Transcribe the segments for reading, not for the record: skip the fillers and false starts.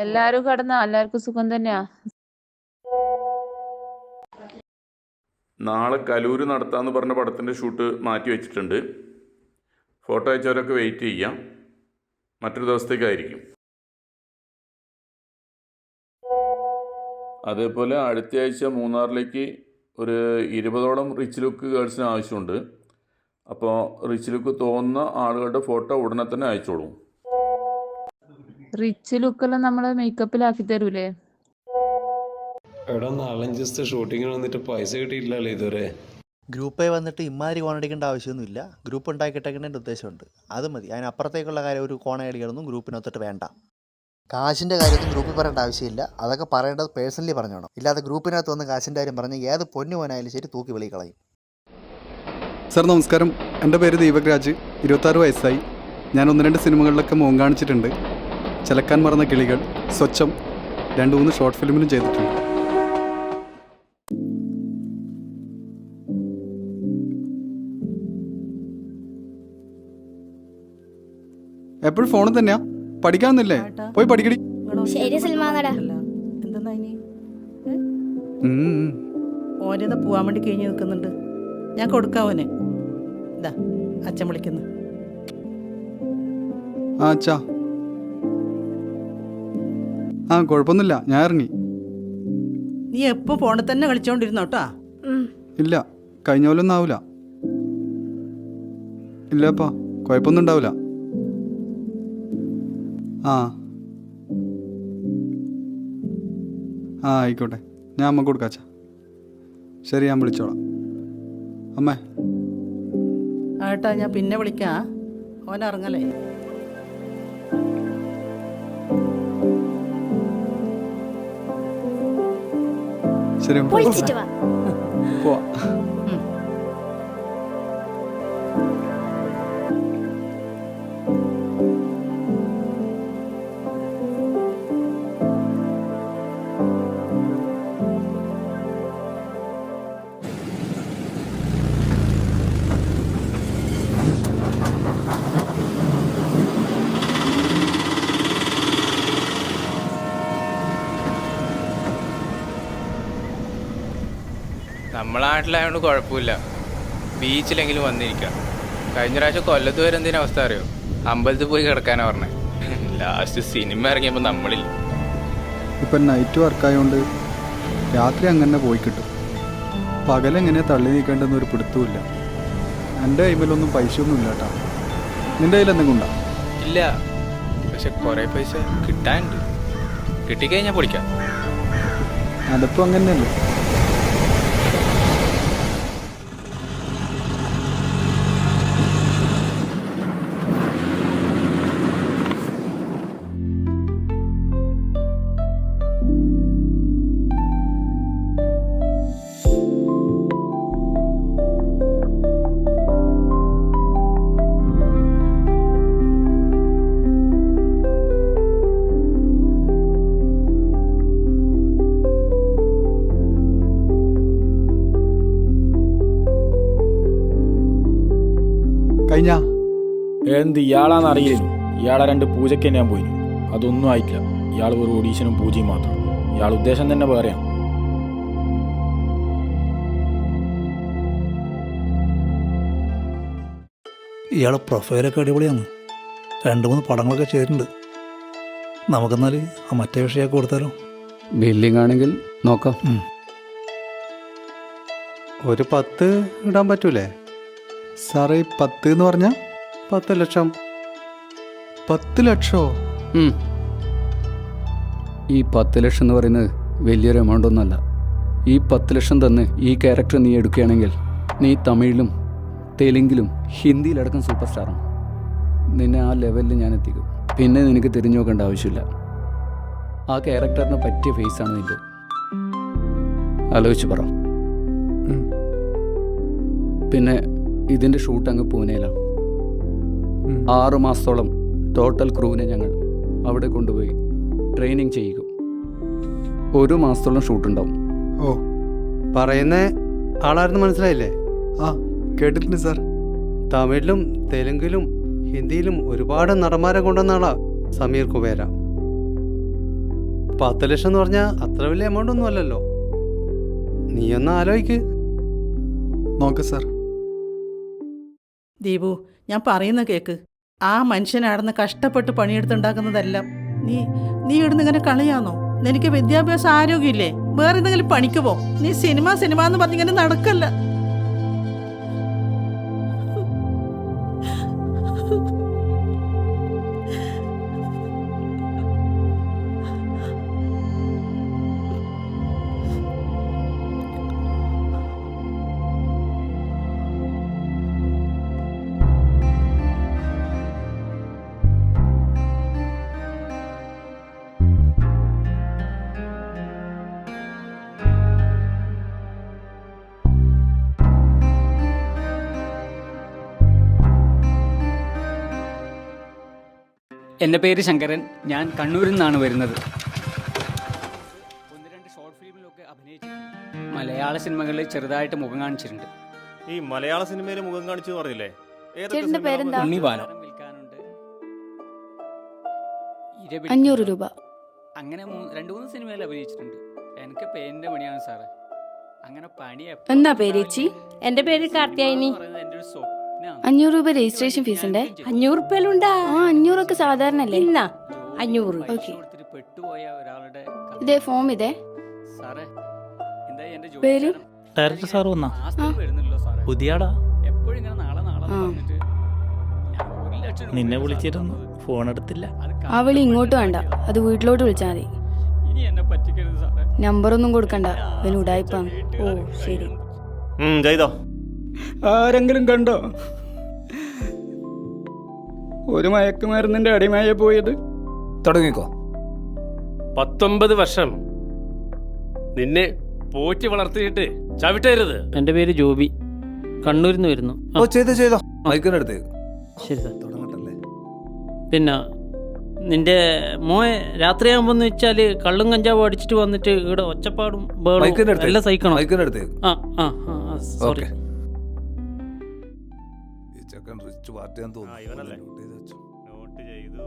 എല്ലാരും കടന്നാ? എല്ലാവർക്കും സുഖം തന്നെയാ? നാളെ കലൂര് നടത്താമെന്ന് പറഞ്ഞ പടത്തിൻ്റെ ഷൂട്ട് മാറ്റി വെച്ചിട്ടുണ്ട്. ഫോട്ടോ അയച്ചവരൊക്കെ വെയിറ്റ് ചെയ്യാം. മറ്റൊരു ദിവസത്തേക്കായിരിക്കും. അതേപോലെ അടുത്ത ആഴ്ച മൂന്നാറിലേക്ക് ഒരു 20ഓളം റിച്ച് ലുക്ക് ഗേൾസിന് ആവശ്യമുണ്ട്. അപ്പോൾ റിച്ച് ലുക്ക് തോന്നുന്ന ആളുകളുടെ ഫോട്ടോ ഉടനെ തന്നെ അയച്ചോളൂ. റിച്ച് ലുക്കെല്ലാം നമ്മള് മേക്കപ്പിലാക്കി തരൂലേ? എടാ 4-5 ദിവസത്തെ ഷൂട്ടിങ്ങിന് വന്നിട്ട് പൈസ കിട്ടിയിട്ടില്ലല്ലോ ഇതുവരെ. ഗ്രൂപ്പായി വന്നിട്ട് ഇമാതിരി കോണടിക്കേണ്ട ആവശ്യമൊന്നുമില്ല. ഗ്രൂപ്പ് ഉണ്ടാക്കിയിട്ടേക്കുന്നതിൻ്റെ ഉദ്ദേശമുണ്ട്, അത് മതി. അതിനപ്പുറത്തേക്കുള്ള കാര്യം ഒരു കോണടികളൊന്നും ഗ്രൂപ്പിനൊത്തിട്ട് വേണ്ട. കാശിൻ്റെ കാര്യത്തിൽ ഗ്രൂപ്പിൽ പറയേണ്ട ആവശ്യമില്ല. അതൊക്കെ പറയേണ്ടത് പേഴ്സണലി പറഞ്ഞോണം. ഇല്ലാതെ ഗ്രൂപ്പിനകത്ത് വന്ന് കാശിൻ്റെ കാര്യം പറഞ്ഞ് ഏത് പൊന്നുപോനായാലും ശരി തൂക്കി വെളി കളയും. സർ നമസ്കാരം, എൻ്റെ പേര് ദീപക് രാജ്, 26 വയസ്സായി. ഞാൻ 1-2 സിനിമകളിലൊക്കെ മോൻ കാണിച്ചിട്ടുണ്ട്. ചിലക്കാൻ മറന്ന കിളികൾ, സ്വച്ഛം, 2-3 ഷോർട്ട് ഫിലിമിലും ചെയ്തിട്ടുണ്ട്. എപ്പോഴും ഫോണിൽ തന്നെയാ? പഠിക്കാമെന്നില്ലേ? പോയി പഠിക്കടി. ഓരേതാ പോവാൻ വേണ്ടി കഴിഞ്ഞ് നിൽക്കുന്നുണ്ട്. ഞാൻ കൊടുക്കാവോനെ. ഇതാ അച്ഛൻ വിളിക്കുന്നു. ആ അച്ഛാ. ആ കുഴപ്പമൊന്നുമില്ല, ഞാൻ ഇറങ്ങി. നീ എപ്പോ ഫോണിൽ തന്നെ കളിച്ചോണ്ടിരുന്നോട്ടാ? ഇല്ല, കഴിഞ്ഞ പോലൊന്നും ആവൂല. ഇല്ലപ്പാ, കുഴപ്പമൊന്നും ഉണ്ടാവില്ല. ആ ആ ആയിക്കോട്ടെ, ഞാൻ അമ്മ കൊടുക്കാച്ചാ. ശരി, ഞാൻ വിളിച്ചോളാം. അമ്മേ. ഏട്ടാ ഞാൻ പിന്നെ വിളിക്കാം. ഓൻ ഇറങ്ങലേ. ശരി, പോവാ. നമ്മളെ നാട്ടിലായതുകൊണ്ട് കുഴപ്പമില്ല, ബീച്ചിലെങ്കിലും വന്നിരിക്കാം. കഴിഞ്ഞ പ്രാവശ്യം കൊല്ലത്ത് വരെ എന്തിനാ അവസ്ഥ അറിയോ? അമ്പലത്തിൽ പോയി കിടക്കാനാ പറഞ്ഞത്. ലാസ്റ്റ് സിനിമ ഇറങ്ങിയപ്പോൾ നമ്മളില്ല. ഇപ്പം നൈറ്റ് വർക്കായതുകൊണ്ട് രാത്രി അങ്ങനെ പോയി കിട്ടും. പകലെങ്ങനെ തള്ളി നീക്കേണ്ടെന്നൊരു പിടുത്തമില്ല. എൻ്റെ കൈമിലൊന്നും പൈസയൊന്നും ഇല്ല കേട്ടോ. നിൻ്റെ കയ്യിൽ എന്തെങ്കിലും ഉണ്ടോ? ഇല്ല, പക്ഷെ കുറേ പൈസ കിട്ടാനുണ്ട്. കിട്ടിക്കഴിഞ്ഞാൽ പൊളിക്കാം. അതിപ്പോൾ അങ്ങനെയല്ലേ. കഴിഞ്ഞ എന്ത് ഇയാളാന്ന് അറിയില്ല. ഇയാളെ 2 പൂജയ്ക്ക് ഞാൻ പോയി, അതൊന്നും ആയിട്ടില്ല. ഇയാൾ ഒരു ഓഡീഷനും പൂജയും മാത്രം. ഇയാൾ ഉദ്ദേശം തന്നെ പറയാം. ഇയാളെ പ്രൊഫൈലൊക്കെ അടിപൊളിയാണ്. 2-3 പടങ്ങളൊക്കെ ചെയ്തിട്ടുണ്ട്. നമുക്കെന്നാൽ ആ മറ്റേ വിഷയമൊക്കെ കൊടുത്താലോ? ബില്ലിംഗ് ആണെങ്കിൽ നോക്കാം. ഒരു 10 ഇടാൻ പറ്റൂലേ സാറേ? 10 എന്ന് പറഞ്ഞാൽ 10 ലക്ഷം. 10 ലക്ഷമോ? ഈ 10 ലക്ഷം എന്ന് പറയുന്നത് വലിയൊരു എമൗണ്ട് ഒന്നുമല്ല. ഈ 10 ലക്ഷം തന്ന് ഈ ക്യാരക്ടർ നീ എടുക്കുകയാണെങ്കിൽ നീ തമിഴിലും തെലുങ്കിലും ഹിന്ദിയിലടക്കം സൂപ്പർ സ്റ്റാറാണ്. നിന്നെ ആ ലെവലിൽ ഞാൻ എത്തിക്കും. പിന്നെ നിനക്ക് തിരിഞ്ഞു നോക്കേണ്ട ആവശ്യമില്ല. ആ ക്യാരക്ടറിന് പറ്റിയ ഫേസാണ് നിൻ്റെ. ആലോചിച്ച് പറ. പിന്നെ ഇതിൻ്റെ ഷൂട്ട് അങ്ങ് പൂനെയിലാണ്. 6 മാസത്തോളം ടോട്ടൽ ക്രൂവിനെ ഞങ്ങൾ അവിടെ കൊണ്ടുപോയി ട്രെയിനിങ് ചെയ്യിക്കും. 1 മാസത്തോളം ഷൂട്ടുണ്ടാവും. ഓ, പറയുന്ന ആളായിരുന്നു മനസ്സിലായില്ലേ? ആ, കേട്ടിട്ടുണ്ട് സാർ. തമിഴിലും തെലുങ്കിലും ഹിന്ദിയിലും ഒരുപാട് നടന്മാരെ കൊണ്ടുവന്ന ആളാ സമീർ കുബേര. 10 ലക്ഷം എന്ന് പറഞ്ഞാൽ അത്ര വലിയ എമൗണ്ട് ഒന്നും അല്ലല്ലോ. നീ ഒന്ന് ആലോചിക്ക്. നോക്ക് സാർ. ദീപു, ഞാൻ പറയുന്ന കേക്ക്. ആ മനുഷ്യനാടുന്ന് കഷ്ടപ്പെട്ട് പണിയെടുത്തുണ്ടാക്കുന്നതെല്ലാം നീ ഇവിടുന്ന് ഇങ്ങനെ കളിയാന്നോ? നിനക്ക് വിദ്യാഭ്യാസം ആരോഗ്യമില്ലേ? വേറെ എന്തെങ്കിലും പണിക്ക് പോ. നീ സിനിമ എന്ന് പറഞ്ഞിങ്ങനെ നടക്കല്ല. എൻ്റെ പേര് ശങ്കരൻ. ഞാൻ കണ്ണൂരിൽ നിന്നാണ് വരുന്നത്. 1-2 ഷോർട്ട് ഫിലിമിലൊക്കെ അഭിനയിച്ചിട്ടുണ്ട്. മലയാള സിനിമകളിൽ ചെറുതായിട്ട് മുഖം കാണിച്ചിട്ടുണ്ട്. ഈ മലയാള സിനിമയിൽ മുഖം കാണിച്ചു പറഞ്ഞില്ലേ? ഉണ്ണിബാലൻ. 500 രൂപ. അങ്ങനെ 2-3 സിനിമയിൽ അഭിനയിച്ചിട്ടുണ്ട്. എനിക്ക് പേരിൻ്റെ പണിയാണ് സാറേ. അങ്ങനെ പണി എന്നാ പേര് ചേച്ചി? എന്റെ പേര് കാർത്തിയായിനി. എൻ്റെ ഒരു സ്വപ്നം. 500 രൂപ രജിസ്ട്രേഷൻ ഫീസ് ഉണ്ട്. 500 റുപ്യയിലുണ്ടാ? 500 ഒക്കെ സാധാരണ അല്ലേ? ഇന്നാ 500. ഓക്കെ. പെട്ടുപോയ ഒരാളുടെ ഇതേ ഫോം ഇതേ. സാറേ എന്തായി എൻ്റെ പേര്? ഡയറക്ടർ സാർ വന്നാ? വരുന്നില്ലല്ലോ സാറേ. പുതിയാടാ? എപ്പോഴും ഇങ്ങനെ നാളെ പറഞ്ഞിട്ട് നിന്നെ വിളിച്ചിരുന്നു, ഫോൺ എടുത്തില്ല. അവളി ഇങ്ങോട്ട് വേണ്ട, അത് വീട്ടിലോട്ട് വിളിച്ചാൽ മതി. ഇനി എന്നെ പറ്റിക്കരുത് സാറേ. നമ്പറൊന്നും കൊടുക്കണ്ട, അവന് ഉടായിപ്പാണ്. ഓ ശരി. ചെയ്തോ? ആരെങ്കിലും കണ്ടോ ഒരു മയക്കുമരുന്നിന്റെ അടിമയായി പോയത്? തുടങ്ങിക്കോ. 19 വർഷം നിന്നെ പോറ്റി വളർത്തിയിട്ട് ചവിട്ടരുത്. എൻ്റെ പേര് ജോബി, കണ്ണൂരിൽ നിന്ന് വരുന്നു. ചെയ്തോ മൈക്കിനടുത്ത്. ശരി സാർ, തുടങ്ങട്ടല്ലേ. പിന്നെ നിന്റെ മോയെ രാത്രിയാകുമ്പോന്ന് വെച്ചാൽ കള്ളും കഞ്ചാവും അടിച്ചിട്ട് വന്നിട്ട് ഇവിടെ ഒച്ചപ്പാടും എല്ലാം സഹിക്കണം. മൈക്കിനടുത്ത്. സോറി. റിച്ച് പാർട്ടിയാന്ന് തോന്നുന്നു. നോട്ട് ചെയ്തു.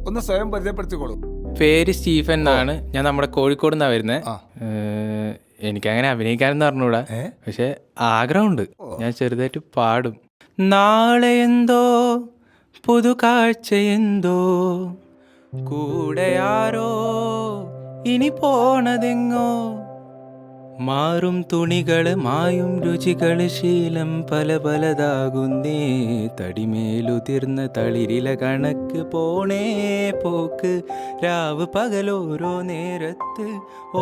ഒന്ന് സ്വയം പരിചയപ്പെടുത്തിക്കോളൂ. പേര് സ്റ്റീഫൻ എന്നാണ്. ഞാൻ നമ്മുടെ കോഴിക്കോട് നിന്നാണ് വരുന്നത്. എനിക്കങ്ങനെ അഭിനയിക്കാനെന്ന് പറഞ്ഞുകൂടാ, പക്ഷെ ആഗ്രഹമുണ്ട്. ഞാൻ ചെറുതായിട്ട് പാടും. നാളെ എന്തോ പുതു കാഴ്ചയെന്തോ കൂടെ ആരോ ഇനി പോണതെങ്ങോ മാറും തുണികള് മായും രുചികള് ശീലം പല പലതാകുന്നേ തടിമേലുതിർന്ന തളിരില കണക്ക് പോണേ പോക്ക് രാവ് പകലോരോ നേരത്ത്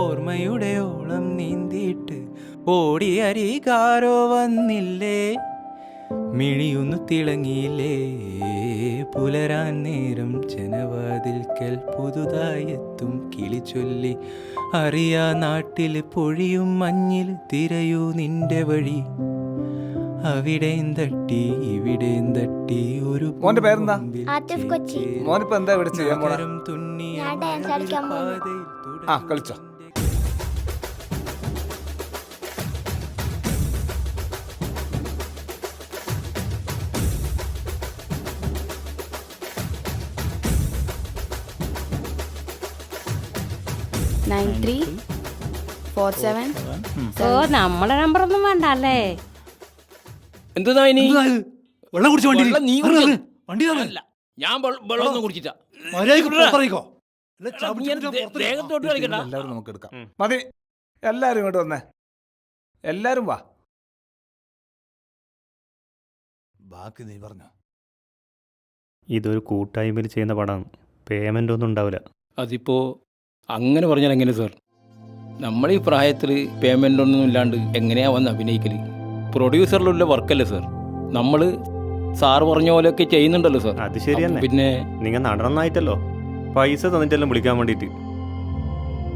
ഓർമ്മയുടെ ഓളം നീന്തിയിട്ട് ഓടി അരികാരോ വന്നില്ലേ മിഴിയൊന്നു തിളങ്ങിയില്ലേ പുലരാൻ നേരം ജനവാതിൽക്കൽ പുതുതായെത്തും കിളിച്ചൊല്ലി അറിയാ നാട്ടിൽ പൊഴിയും മഞ്ഞിൽ തിരയൂ നിന്റെ വഴി അവിടെയും തട്ടി ഇവിടെയും തട്ടി ഒരു മോന്റെ പേരെന്താ? ആതിഫ് കൊച്ചി. മോനിപ്പോ എന്താ ഇവിടെ ചെയ്യാൻ പോണെ? ഞാൻ ഡാൻസ് കളിക്കാൻ പോകുന്നു. കളിച്ചോ. ഓ നമ്മളെ നമ്പറൊന്നും വേണ്ട അല്ലേ? എന്താ വെള്ളം കുടിച്ചു വണ്ടി ഞാൻ വെള്ളമൊന്നും കുടിച്ചിട്ടാ. എല്ലാവരും നമുക്ക് എടുക്കാം. മതി, എല്ലാരും ഇങ്ങോട്ട് വന്നേ. എല്ലാരും വാ. ബാക്കി നീ പറഞ്ഞോ. ഇതൊരു കൂട്ടായ്മയിൽ ചെയ്യുന്ന പടമാണ്. പേയ്മെന്റ് ഒന്നും ഉണ്ടാവില്ല. അതിപ്പോ അങ്ങനെ പറഞ്ഞാൽ എങ്ങനെ സാർ? നമ്മൾ ഈ പ്രായത്തിൽ പേയ്മെൻ്റ് ഒന്നും ഇല്ലാണ്ട് എങ്ങനെയാ വന്ന് അഭിനയിക്കല്? പ്രൊഡ്യൂസറിലുള്ള വർക്കല്ലേ സാർ? നമ്മൾ സാറ് പറഞ്ഞ പോലെയൊക്കെ ചെയ്യുന്നുണ്ടല്ലോ സാർ. അത് ശരിയല്ലേ? പിന്നെ നിങ്ങൾ നടന്നായിട്ടല്ലോ പൈസ തന്നിട്ടെല്ലാം വിളിക്കാൻ വേണ്ടിയിട്ട്.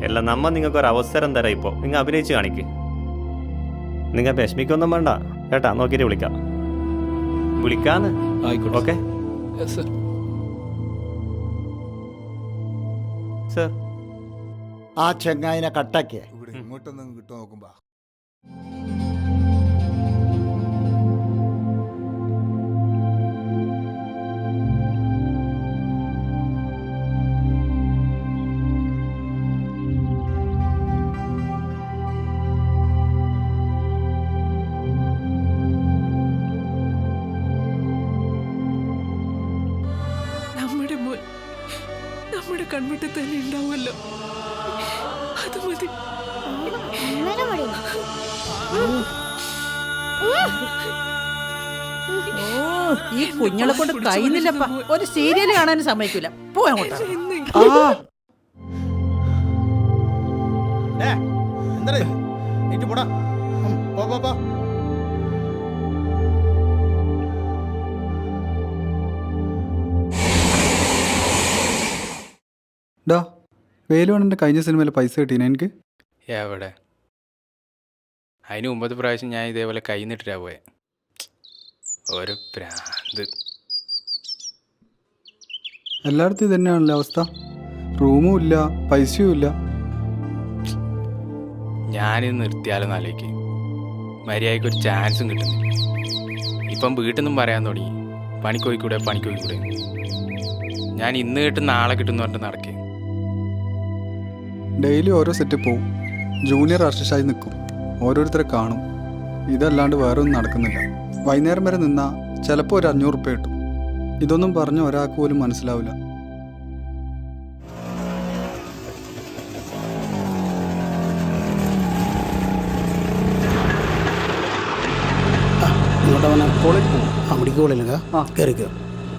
എല്ലാം നമ്മ നിങ്ങൾക്ക് ഒരു അവസരം തരാം. ഇപ്പോൾ നിങ്ങൾ അഭിനയിച്ച് കാണിക്ക്. നിങ്ങൾ വിഷമിക്കൊന്നും വേണ്ട കേട്ടാ, നോക്കിയിട്ട് വിളിക്കാന്ന്. ആയിക്കോട്ടെ. Okay sir. സർ ആ ചെങ്ങായിനെ കട്ടാക്കിയേ. ഇവിടെ ഇങ്ങോട്ടൊന്നും കിട്ടുമോ നോക്കുമ്പോ. കൺവെട്ടിൽ തന്നെ ഉണ്ടാവുമല്ലോ. അത് മതി. ഈ കുഞ്ഞളെ കൊണ്ട് കഴിയുന്നില്ലപ്പ. ഒരു സീരിയൽ കാണാനും സമ്മതിക്കൂല. പോയാ ഡാ വേലുവണ്ണൻ്റെ കഴിഞ്ഞ സിനിമയിൽ പൈസ കിട്ടീന എനിക്ക്? എവിടെ? അതിന് മുമ്പത്തെ പ്രാവശ്യം ഞാൻ ഇതേപോലെ കൈ നിട്ടിട്ടാ പോയെ. ഒരു പ്രാന്ത്. എല്ലായിടത്തും ഇത് തന്നെയാണല്ലോ അവസ്ഥ. റൂമും ഇല്ല, പൈസയും ഇല്ല. ഞാനിത് നിർത്തിയാലും നാലേക്ക് മര്യാദയ്ക്ക് ഒരു ചാൻസും കിട്ടുന്നില്ല. ഇപ്പം വീട്ടിൽ നിന്നും പറയാൻ തുടങ്ങി പണിക്കോയിക്കൂടെ. ഞാൻ ഇന്ന് കിട്ടും നാളെ കിട്ടുമെന്ന് പറഞ്ഞിട്ട് നടക്കേ. ഡെയിലി ഓരോ സെറ്റ് പോവും, ജൂനിയർ ആർട്ടിസ്റ്റായി നിൽക്കും, ഓരോരുത്തരെ കാണും. ഇതല്ലാണ്ട് വേറെ ഒന്നും നടക്കുന്നില്ല. വൈകുന്നേരം വരെ നിന്നാൽ ചിലപ്പോൾ ഒരു 500 ഉറുപ്പ്യ കിട്ടും. ഇതൊന്നും പറഞ്ഞ ഒരാൾക്ക് പോലും മനസ്സിലാവില്ല.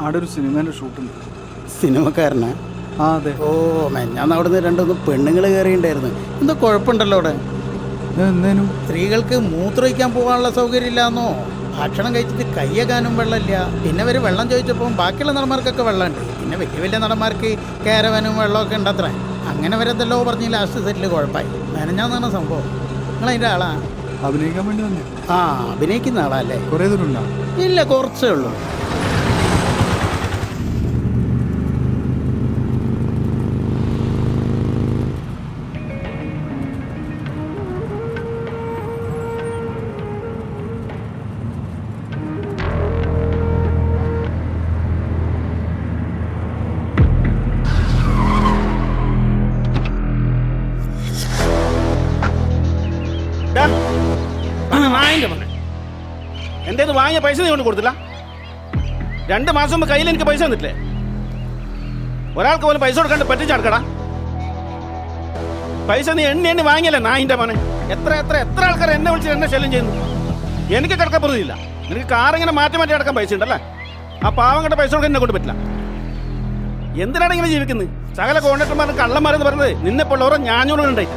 അവിടെ ഒരു സിനിമേൻ്റെ ഷൂട്ടുണ്ട്. സിനിമക്കാരനാ? ആ അതെ. ഓ ഞാൻ അവിടുന്ന് 2-3 പെണ്ണുങ്ങൾ കയറിയിട്ടുണ്ടായിരുന്നു. എന്തോ കുഴപ്പമുണ്ടല്ലോ അവിടെ. എന്തേനും? സ്ത്രീകൾക്ക് മൂത്രമൊഴിക്കാൻ പോകാനുള്ള സൗകര്യം ഇല്ലാന്നോ, ഭക്ഷണം കഴിച്ചിട്ട് കയ്യകാനും വെള്ളമില്ല. പിന്നെ അവർ വെള്ളം ചോദിച്ചപ്പോൾ ബാക്കിയുള്ള നടന്മാർക്കൊക്കെ വെള്ളമുണ്ട്. പിന്നെ വലിയ വലിയ നടന്മാർക്ക് കാരവനും വെള്ളമൊക്കെ ഉണ്ടത്ര. അങ്ങനെ വരത്തല്ലോ പറഞ്ഞ് ലാസ്റ്റ് സെറ്റിൽ കുഴപ്പമായി. മെനഞ്ഞാന്നാണ് സംഭവം. നിങ്ങളതിൻ്റെ ആളാ? അഭിനയിക്കാൻ വേണ്ടി തന്നെ. ആ അഭിനയിക്കുന്ന ആളല്ലേ? കുറേ ദൂരം ഉണ്ടോ? ഇല്ല, കുറച്ചേ ഉള്ളൂ. എൻ്റെ ഇത് വാങ്ങിയ പൈസ നീ കൊണ്ട് കൊടുത്തില്ല. 2 മാസം മുമ്പ് കയ്യിൽ എനിക്ക് പൈസ തന്നിട്ടില്ലേ? ഒരാൾക്ക് പോലും പൈസ കൊടുക്കാണ്ട് പറ്റിച്ചടക്കടാ. പൈസ നീ എണ്ണി വാങ്ങിയല്ലേ നായിൻ്റെ മോനെ. എത്ര ആൾക്കാർ എന്നെ വിളിച്ച് എന്നെ ശല്യം ചെയ്യുന്നു. എനിക്ക് കിടക്കപ്പുറത്തില്ല. എനിക്ക് കാറിങ്ങനെ മാറ്റി അടക്കാൻ പൈസ ഉണ്ടല്ലേ? ആ പാവം കണ്ട പൈസ കൊടുക്കാൻ എന്നെ കൊണ്ട് പറ്റില്ല. എന്തിനാണ് ഇങ്ങനെ ജീവിക്കുന്നത്? സകല കോൺട്രാക്ടർമാരും കള്ളന്മാരെന്ന് പറഞ്ഞത് നിന്നെപ്പോൾ ഓരോ ഞാഞ്ഞൂടുണ്ടായി.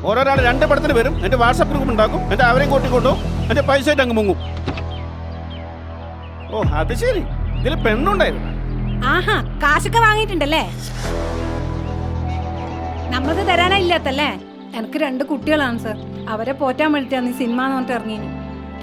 ഓരോരാൾ 2 പടത്തിന് വരും, എൻ്റെ വാട്സാപ്പ് ഗ്രൂപ്പ് ഉണ്ടാക്കും, എൻ്റെ അവരെയും കൂട്ടിക്കൊണ്ടും എൻ്റെ പൈസ ആയിട്ട് അങ്ങ് മുങ്ങും. ഓ അത് ശരി, ഇതിൽ പെണ്ണുണ്ടായിരുന്നു. ആഹാ, കാശൊക്കെ വാങ്ങിയിട്ടുണ്ടല്ലേ? നമ്മളത് തരാനാ ഇല്ലാത്തല്ലേ? എനിക്ക് 2 കുട്ടികളാണ് സർ. അവരെ പോറ്റാൻ വേണ്ടിയിട്ടാണ് ഈ സിനിമ എന്ന് പറഞ്ഞിട്ട് ഇറങ്ങിയത്.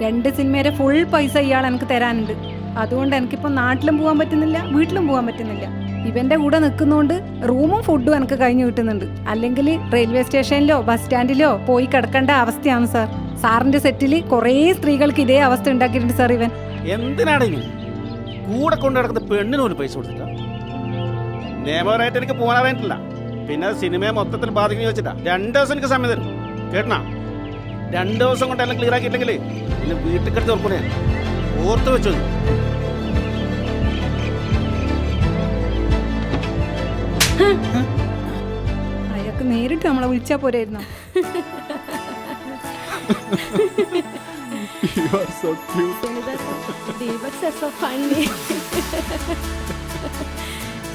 2 സിനിമയുടെ ഫുൾ പൈസ ഇയാൾ എനിക്ക് തരാനുണ്ട്. അതുകൊണ്ട് എനിക്കിപ്പോൾ നാട്ടിലും പോകാൻ പറ്റുന്നില്ല, വീട്ടിലും പോകാൻ പറ്റുന്നില്ല. ഇവന്റെ കൂടെ നിൽക്കുന്നതുകൊണ്ട് റൂമും ഫുഡും എനിക്ക് കഴിഞ്ഞു കിട്ടുന്നുണ്ട്. അല്ലെങ്കിൽ റെയിൽവേ സ്റ്റേഷനിലോ ബസ് സ്റ്റാൻഡിലോ പോയി കിടക്കേണ്ട അവസ്ഥയാണ് സാർ. സാറിന്റെ സെറ്റിൽ കുറേ സ്ത്രീകൾക്ക് ഇതേ അവസ്ഥ ഉണ്ടാക്കിയിട്ടുണ്ട് സാർ ഇവൻ. എന്തിനാണ് കൂടെ കൊണ്ട് നടക്കുന്ന പെണ്ണിന് ഒരു പൈസ കൊടുത്തില്ല? നിയമപരമായിട്ട് എനിക്ക് പോകാനായിട്ടില്ല. പിന്നെ സിനിമയെ മൊത്തത്തിൽ ബാധിക്കുന്ന വെച്ചിട്ടാ 2 ദിവസം എനിക്ക് സമയം തരും. കേട്ടണ? 2 ദിവസം കൊണ്ട് എല്ലാം ക്ലിയർ ആക്കിയില്ലെങ്കിൽ പിന്നെ വീട്ടിൽ കിടത്ത് ഉറപ്പുണേ ഓർത്ത് വെച്ചു. അയാൾക്ക് നേരിട്ട് നമ്മളെ വിളിച്ചാ പോരായിരുന്നോ? You are so cute. Deepak is so funny.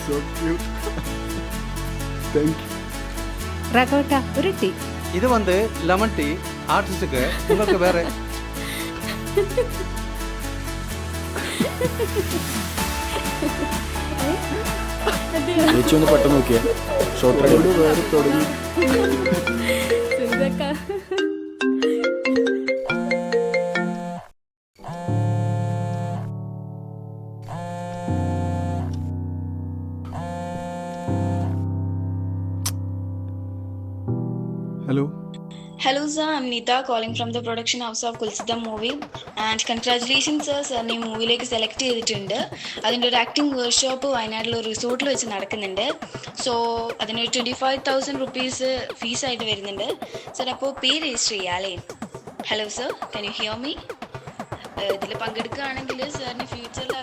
So cute. Thank you. ரகோட்டா ஒரு டீ. இது லெமன் டீ ஆர்டிஸ்டுக்கு, உங்களுக்கு வேற. ഒന്ന് പെട്ടെന്ന് നോക്കിയേ. ഷോർട്ട് വേറെ തുടങ്ങി. Hello. Hello sir, I'm Neeta calling from the production house of Kulsiddham movie and congratulations sir, sir ഈ മൂവിയിലേക്ക് സെലക്ട് ചെയ്തിട്ടുണ്ട്. അതിൻ്റെ ഒരു ആക്ടിംഗ് വർക്ക്ഷോപ്പ് വയനാട്ടിലെ ഒരു റിസോർട്ടിൽ വെച്ച് നടക്കുന്നുണ്ട്. സോ അതിനൊരു 25,000 rupees ഫീസായിട്ട് വരുന്നുണ്ട് സർ. അപ്പോൾ പേ രജിസ്റ്റർ ചെയ്യാമല്ലേ? Hello sir, can you hear me? ഇതിൽ പങ്കെടുക്കുകയാണെങ്കിൽ സാറിന് ഫ്യൂച്ചറിൽ